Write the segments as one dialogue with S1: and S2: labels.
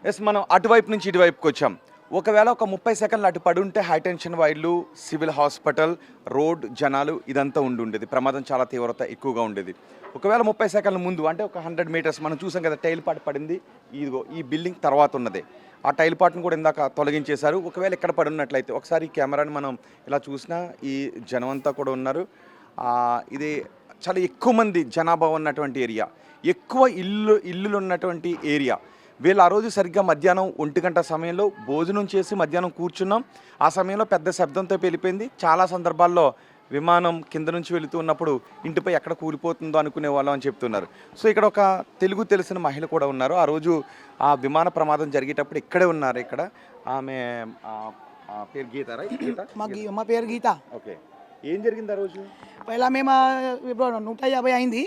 S1: Yes మనం అటువైపు నుంచి ఇటువైపుకి వచ్చాం. ఒకవేళ ఒక 30 సెకండ్లు అటు పడి ఉంటే హై టెన్షన్ వైర్లు, సివిల్ హాస్పిటల్, రోడ్, జనాలు ఇదంతా ఉండేది. ప్రమాదం చాలా తీవ్రత ఎక్కువగా ఉండేది. ఒకవేళ 30 సెకండ్ల ముందు అంటే ఒక 100 మీటర్స్ మనం చూసాం కదా, టైల్ పాటు పడింది. ఇదిగో ఈ బిల్డింగ్ తర్వాత ఉన్నదే. ఆ టైల్ పాటును కూడా ఇందాక తొలగించేశారు. ఒకవేళ ఇక్కడ పడి ఉన్నట్లయితే ఒకసారి ఈ కెమెరాని మనం ఇలా చూసినా ఈ జనం అంతా కూడా ఉన్నారు. ఇది చాలా ఎక్కువ మంది జనాభా ఉన్నటువంటి ఏరియా, ఎక్కువ ఇల్లులు ఉన్నటువంటి ఏరియా. వీళ్ళు ఆ రోజు సరిగ్గా మధ్యాహ్నం 1 గంట సమయంలో భోజనం చేసి మధ్యాహ్నం కూర్చున్నాం. ఆ సమయంలో పెద్ద శబ్దంతో వెళ్ళిపోయింది. చాలా సందర్భాల్లో విమానం కింద నుంచి వెళుతూ ఉన్నప్పుడు ఇంటిపై ఎక్కడ కూలిపోతుందో అనుకునే వాళ్ళం అని చెప్తున్నారు. సో ఇక్కడ ఒక తెలుగు తెలిసిన మహిళ కూడా ఉన్నారు. ఆ రోజు ఆ విమాన ప్రమాదం జరిగేటప్పుడు ఇక్కడే ఉన్నారు. ఇక్కడ ఆమె పేరు గీత, రైట్? గీత,
S2: మా పేరు గీత.
S1: ఓకే. ఏం జరిగింది ఆ రోజు?
S2: పైలా మేము 150 అయింది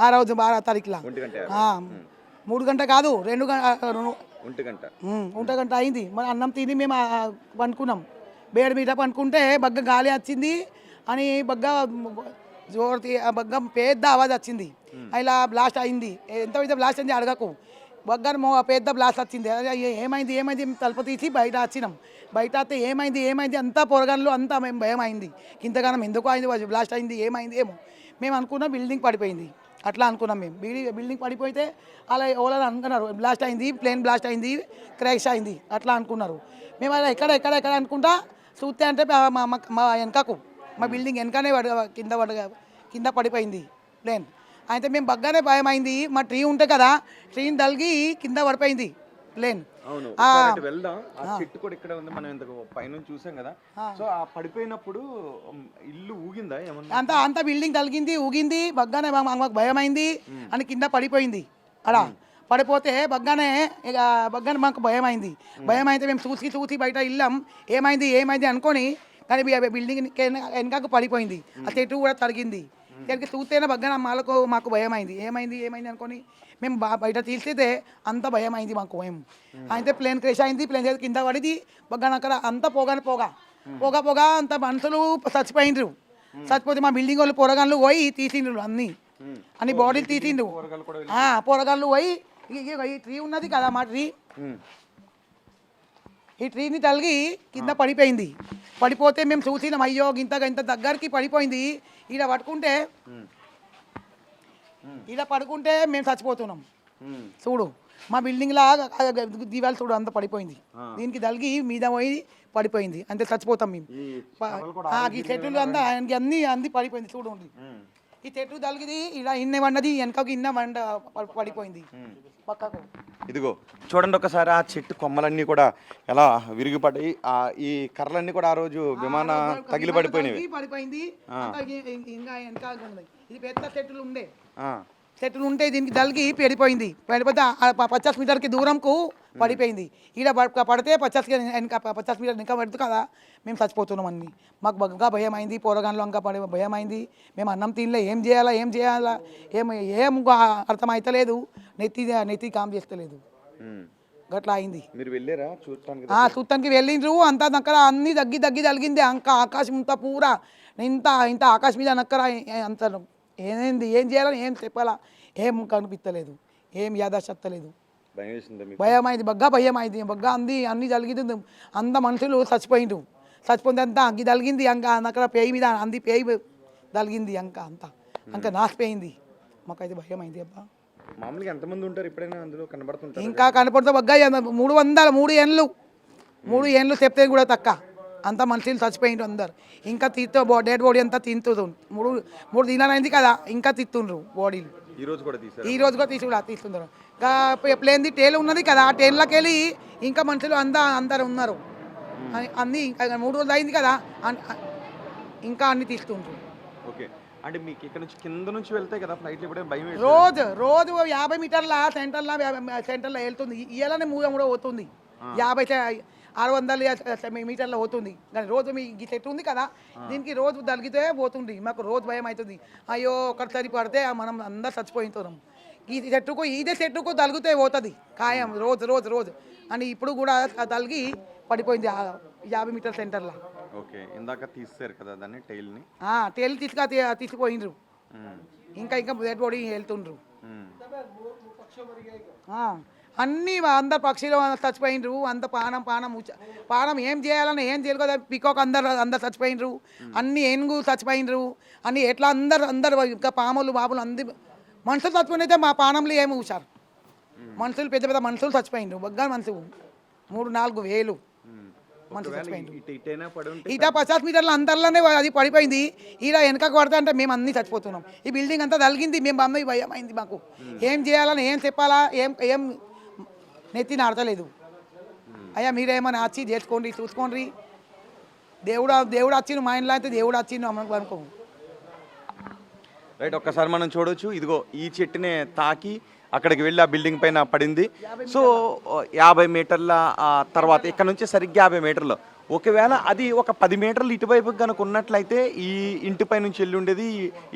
S2: ఆ రోజు 12 తారీఖులో. 3 గంట కాదు, 2 గంట అయింది. మన అన్నం తిని మేము పండుకున్నాం. బేడ్ మీద పండుకుంటే బగ్గ గాలి వచ్చింది అని బగ్గ బగ్గ పెద్ద ఆవాజ్ వచ్చింది. ఇలా బ్లాస్ట్ అయింది. ఎంత అయితే బ్లాస్ట్ అయింది అడగకు. బగ్గ పెద్ద బ్లాస్ట్ వచ్చింది. ఏమైంది ఏమైంది తలుపు తీసి బయట వచ్చినాం. బయట అయితే ఏమైంది అంతా పొరగన్లు అంతా మేము భయం అయింది. ఇంతగానం ఎందుకు అయింది, బ్లాస్ట్ అయింది, ఏమైంది ఏమో మేము అనుకున్నాం. బిల్డింగ్ పడిపోయింది అట్లా అనుకున్నాం మేము. బిల్డింగ్ పడిపోతే అలా ఎవరైనా అనుకున్నారు బ్లాస్ట్ అయింది, ప్లేన్ బ్లాస్ట్ అయింది, క్రాష్ అయింది అట్లా అనుకున్నారు. మేము అలా ఎక్కడ అనుకుంటా చూస్తే అంటే మా వెనకకు మా బిల్డింగ్ వెనకనే కింద పడిపోయింది ప్లేన్. అయితే మేము బగ్గానే భయం అయింది. మా ట్రీ ఉంటే కదా, ట్రీని తలిగి కింద పడిపోయింది ప్లేన్.
S1: వెళ్దాం. ఆ చెట్టు కూడా ఇక్కడ ఉంది, మనం ఇంతకు పైనుంచి చూసాం కదా. సో ఆ పడిపోయినప్పుడు ఇల్లు ఊగిందా ఏమన్నా?
S2: అంతా బిల్డింగ్ తలిగింది, ఊగింది. బగ్గానే మాకు భయం అయింది అని కింద పడిపోయింది. అలా పడిపోతే బగ్గానే మాకు భయం అయింది. భయం అయితే మేము చూసి బయట వెళ్ళాం. ఏమైంది అనుకొని, కానీ బిల్డింగ్ వెనకకు పడిపోయింది. ఆ చెట్టు కూడా తరిగింది. దానికి చూస్తేనే బగ్గాన మాకు భయం అయింది. ఏమైంది అనుకొని మేము బయట తీస్తే అంత భయం అయింది మాకు. మేము అయితే ప్లేన్ క్రేష్ అయింది. ప్లేన్ కింద పడింది. బగ్గాన అక్కడ అంతా పొగ అంత మనుషులు చచ్చిపోయిండ్రు. చచ్చిపోతే మా బిల్డింగ్ వాళ్ళు పొరగాళ్ళు పోయి తీసిండ్రు అన్ని బాడీలు తీసిండ్రు. పొరగాళ్ళు పోయి ఈ ట్రీ ఉన్నది కదా, మా ట్రీ, ఈ ట్రీని తలిగి కింద పడిపోయింది. పడిపోతే మేము చూసినాం, అయ్యో ఇంత దగ్గరికి పడిపోయింది. ఈడ పడుకుంటే మేము చచ్చిపోతున్నాం. చూడు మా బిల్డింగ్ లా దివాళి చూడు అంత పడిపోయింది. దీనికి తలిగి మీద పోయి పడిపోయింది, అంతే చచ్చిపోతాం మేము. ఈ చెట్లు అంతా అన్ని పడిపోయింది. చూడండి ఈ చెట్టు తలిగిది ఇలా ఇన్న వండది, వెనకకు ఇన్న వండ పడిపోయింది పక్కకు.
S1: ఇదిగో చూడండి ఒకసారి, ఆ చెట్టు కొమ్మలన్నీ కూడా ఎలా విరిగిపడ్డాయి. ఈ కర్రలన్నీ కూడా ఆ రోజు విమాన తగిలి పడిపోయింది.
S2: ఇంకా వెనక ఇది పెద్ద చెట్లు ఉంటే దీనికి తలిగి పడిపోయింది. పడిపోతే 50 మీటర్కి దూరంకు పడిపోయింది. ఈడ పడితే 50 మీటర్ ఇంకా పడుతుంది కదా, మేము చచ్చిపోతున్నాం అన్ని. మాకు బాగా భయం అయింది. పోరగాన్లో ఇంకా భయం అయింది. మేము అన్నం తినలే, ఏం చేయాలా ఏం అర్థమవుతలేదు. నెత్తి కామ్ చేస్తలేదు. గట్లా అయింది. చూడటానికి వెళ్ళిండ్రు. అంతా అక్కడ అన్ని దగ్గి తలిగింది. ఇంకా ఆకాశం ఇంత పూరా ఇంత ఆకాశం మీద నక్కర అంత ఏం చేయాలని ఏం చెప్పాలా ఏం కనిపించలేదు, ఏం యాదాశత్తలేదు. భయం అయింది, భయం అయింది. అన్ని తలిగింది. అంత మనుషులు చచ్చిపోయిండ్రు. చచ్చిపోయింది అంతా అగ్గి తలిగింది. అక్కడ పేయి మీద పేయి తలిగింది. అంతా నాసిపోయింది. మాకైతే భయం అయింది. అబ్బా
S1: మామూలుగా ఎంతమంది ఉంటారు ఎప్పుడైనా అందులో కనబడుతుంటారు?
S2: ఇంకా కనపడుతుంది బగ్గా 3 ఏళ్ళు చెప్తే కూడా తక్క అంత మనుషులు చచ్చిపోయిండ్రు అందరు. ఇంకా డెడ్ బాడీ అంతా తింటుండ్రు. 3 దినాలు అయింది కదా, ఇంకా తిత్తుండ్రు బాడీలు. ఈ రోజు కూడా తీస్తున్నారు. ఇంకా ప్లేన్ది టేల్ ఉన్నది కదా, ఆ టేన్లోకి వెళ్ళి ఇంకా మనుషులు అందరు ఉన్నారు. అన్నీ ఇంకా 3 రోజులు అయింది కదా, ఇంకా అన్ని తీస్తుండ్రు.
S1: అంటే మీకు ఇక్కడ నుంచి కింద నుంచి వెళ్తే కదా ఫ్లైట్లు ఇప్పుడే భయం.
S2: రోజు 50 మీటర్ల సెంటర్లో వెళ్తుంది. ఇయ్యాలనే కూడా పోతుంది. 600 మీటర్లో పోతుంది. కానీ రోజు మీ చెట్టు ఉంది కదా, దీనికి రోజు తలిగితే పోతుంది. మాకు రోజు భయం అవుతుంది. అయ్యో ఒకసారి పడితే మనం అందరు చచ్చిపోతున్నాం. ఇదే చెట్టుకు తలిగితే పోతుంది ఖాయం రోజు అని. ఇప్పుడు కూడా తలిగి పడిపోయింది 50 మీటర్ సెంటర్లో.
S1: ఓకే, ఇందాక తీస్తారు కదా దాన్ని,
S2: టైల్ తీసుకుపోయిండ్రు. ఇంకా డెడ్ బాడీ వెళ్తుండ్రు. అన్నీ అందరు పక్షులు చచ్చిపోయినరు, అంత పానం ఏం చేయాలని ఏం చేయరు కదా, పికాక్ అందరు చచ్చిపోయినరు, అన్ని ఏనుగు చచ్చిపోయినరు, అన్ని ఎట్లా అందరు ఇంకా పాములు బాబులు అందరు మనుషులు చచ్చిపోయినైతే మా పానంలో ఏమి ఊసారు. మనుషులు పెద్ద పెద్ద మనుషులు చచ్చిపోయినరు, బగ్గా మనుషులు 3-4 వేలు మనుషులు చచ్చిపోయినరు. ఇట 50 మీటర్ల అంతర్లోనే అది పడిపోయింది. ఈడ వెనకకు పడతా అంటే మేము అన్నీ చచ్చిపోతున్నాం. ఈ బిల్డింగ్ అంతా తలిగింది, మేము అమ్మాయి భయం అయింది మాకు. ఏం చేయాలని ఏం చెప్పాలా ఏం నెత్తి నాడతలేదు. అయ్యా మీరేమన్నా వచ్చి చేసుకోండి, చూసుకోండి. దేవుడు వచ్చిండు మా ఇంట్లో, అయితే దేవుడు వచ్చిండు అనుకో.
S1: రైట్, ఒక్కసారి మనం చూడొచ్చు. ఇదిగో ఈ చెట్టునే తాకి అక్కడికి వెళ్ళి ఆ బిల్డింగ్ పైన పడింది. సో 50 మీటర్ల తర్వాత ఇక్కడ నుంచి సరిగ్గా 50 మీటర్లు. ఒకవేళ అది ఒక 10 మీటర్లు ఇటువైపు కనుక ఉన్నట్లయితే ఈ ఇంటిపై నుంచి వెళ్ళి ఉండేది,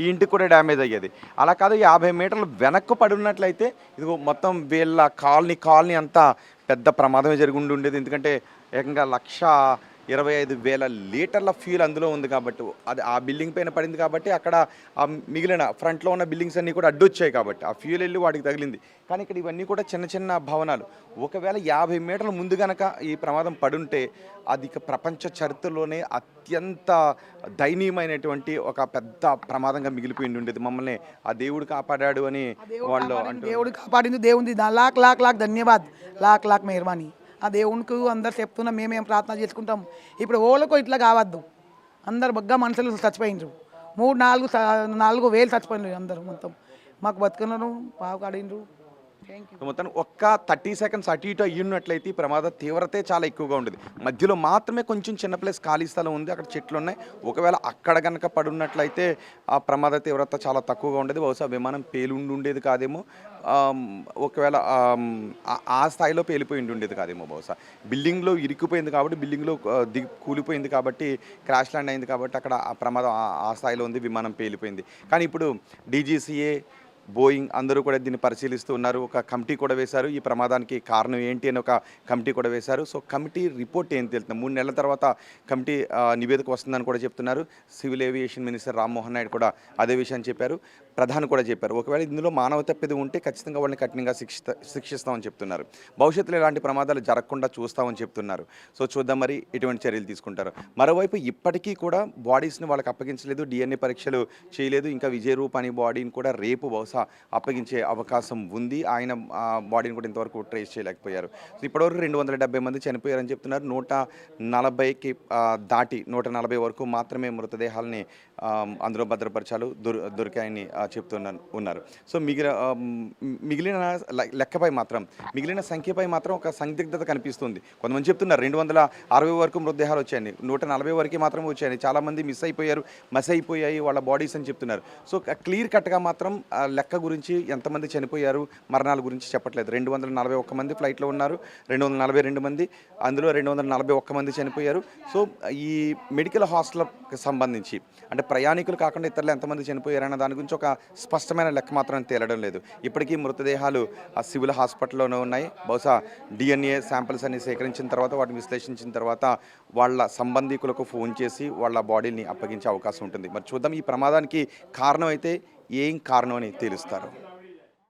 S1: ఈ ఇంటికి కూడా డ్యామేజ్ అయ్యేది. అలా కాదు, 50 మీటర్లు వెనక్కు పడి ఉన్నట్లయితే ఇదిగో మొత్తం వీళ్ళ కాలనీ అంతా పెద్ద ప్రమాదమే జరిగి ఉండేది. ఎందుకంటే ఏకంగా 1,25,000 లీటర్ల ఫ్యూల్ అందులో ఉంది కాబట్టి, అది ఆ బిల్డింగ్ పైన పడింది కాబట్టి అక్కడ ఆ మిగిలిన ఫ్రంట్లో ఉన్న బిల్డింగ్స్ అన్నీ కూడా అడ్డొచ్చాయి కాబట్టి ఆ ఫ్యూల్ వెళ్ళి వాటికి తగిలింది. కానీ ఇక్కడ ఇవన్నీ కూడా చిన్న భవనాలు. ఒకవేళ 50 మీటర్ల ముందు కనుక ఈ ప్రమాదం పడుంటే అది ప్రపంచ చరిత్రలోనే అత్యంత దయనీయమైనటువంటి ఒక పెద్ద ప్రమాదంగా మిగిలిపోయి ఉండేది. మమ్మల్ని ఆ దేవుడు కాపాడాడు అని వాళ్ళు అంటారు.
S2: దేవుడు కాపాడింది, దేవుంది లాక్ ధన్యవాద్, లాక్ మెహర్బానీ. ఆ దేవునికి అందరు చెప్తున్నాం, మేమేం ప్రార్థన చేసుకుంటాం. ఇప్పుడు ఓళ్ళకు ఇట్లా కావద్దు. అందరు బగ్గా మనుషులు చచ్చిపోయినరు, 3-4 వేలు చచ్చిపోయినారు అందరు. మొత్తం మాకు బతుకున్నారు, పావు కాడినరు.
S1: మొత్తం ఒక్క 30 సెకండ్స్ అటు ఇటు అయ్యున్నట్లయితే ఈ ప్రమాద తీవ్రతే చాలా ఎక్కువగా ఉండేది. మధ్యలో మాత్రమే కొంచెం చిన్న ప్లేస్ ఖాళీ స్థలం ఉంది, అక్కడ చెట్లు ఉన్నాయి. ఒకవేళ అక్కడ కనుక పడున్నట్లయితే ఆ ప్రమాద తీవ్రత చాలా తక్కువగా ఉండేది. బహుశా విమానం పేలుండి ఉండేది కాదేమో, ఒకవేళ ఆ స్థాయిలో పేలిపోయి ఉండేది కాదేమో. బహుశా బిల్డింగ్లో ఇరుక్కుపోయింది కాబట్టి, బిల్డింగ్లో కూలిపోయింది కాబట్టి, క్రాష్ ల్యాండ్ అయింది కాబట్టి అక్కడ ఆ ప్రమాదం ఆ స్థాయిలో ఉంది, విమానం పేలిపోయింది. కానీ ఇప్పుడు DGCA, బోయింగ్ అందరూ కూడా దీన్ని పరిశీలిస్తూ ఉన్నారు. ఒక కమిటీ కూడా వేశారు, ఈ ప్రమాదానికి కారణం ఏంటి అని ఒక కమిటీ కూడా వేశారు. సో కమిటీ రిపోర్ట్ ఏం తెలుస్తుంది, 3 నెలల తర్వాత కమిటీ నివేదిక వస్తుందని కూడా చెప్తున్నారు. Civil aviation minister Rammohan Naidu కూడా అదే విషయాన్ని చెప్పారు, ప్రధాని కూడా చెప్పారు. ఒకవేళ ఇందులో మానవ తప్పిది ఉంటే ఖచ్చితంగా వాళ్ళని కఠినంగా శిక్షిస్తామని చెప్తున్నారు. భవిష్యత్తులో ఇలాంటి ప్రమాదాలు జరగకుండా చూస్తామని చెప్తున్నారు. సో చూద్దాం మరి ఎటువంటి చర్యలు తీసుకుంటారు. మరోవైపు ఇప్పటికీ కూడా బాడీస్ని వాళ్ళకి అప్పగించలేదు, DNA పరీక్షలు చేయలేదు. ఇంకా విజయ్ రూప్ అనే బాడీని కూడా రేపు బహుశా అప్పగించే అవకాశం ఉంది. ఆయన బాడీని కూడా ఇంతవరకు ట్రేస్ చేయలేకపోయారు. సో ఇప్పటివరకు 270 మంది చనిపోయారని చెప్తున్నారు. 140కి దాటి 140 వరకు మాత్రమే మృతదేహాలని అందులో భద్రపరచాలు దొరికాయని ఉన్నారు. సో మిగిలిన లెక్కపై మాత్రం, మిగిలిన సంఖ్యపై మాత్రం ఒక సందిగ్ధత కనిపిస్తుంది. కొంతమంది చెప్తున్నారు 260 వరకు మృతదేహాలు వచ్చాయని, 140 వరకు మాత్రమే వచ్చాయని, చాలామంది మిస్ అయిపోయాయి వాళ్ళ బాడీస్ అని చెప్తున్నారు. సో క్లియర్ కట్గా మాత్రం లెక్క గురించి ఎంతమంది చనిపోయారు, మరణాల గురించి చెప్పట్లేదు. 241 మంది ఫ్లైట్లో ఉన్నారు, 242 మంది, అందులో 241 మంది చనిపోయారు. సో ఈ మెడికల్ హాస్టల్కి సంబంధించి అంటే ప్రయాణికులు కాకుండా ఇతరులు ఎంతమంది చనిపోయారన్న దాని గురించి ఒక స్పష్టమైన లెక్క మాత్రం తేలడం లేదు. ఇప్పటికీ మృతదేహాలు ఆ సివిల్ హాస్పిటల్లోనే ఉన్నాయి. బహుశా DNA శాంపిల్స్ అన్ని సేకరించిన తర్వాత, వాటిని విశ్లేషించిన తర్వాత వాళ్ళ సంబంధికులకు ఫోన్ చేసి వాళ్ళ బాడీని అప్పగించే అవకాశం ఉంటుంది. మరి చూద్దాం, ఈ ప్రమాదానికి కారణం అయితే ఏం కారణం అని తేలుస్తారు.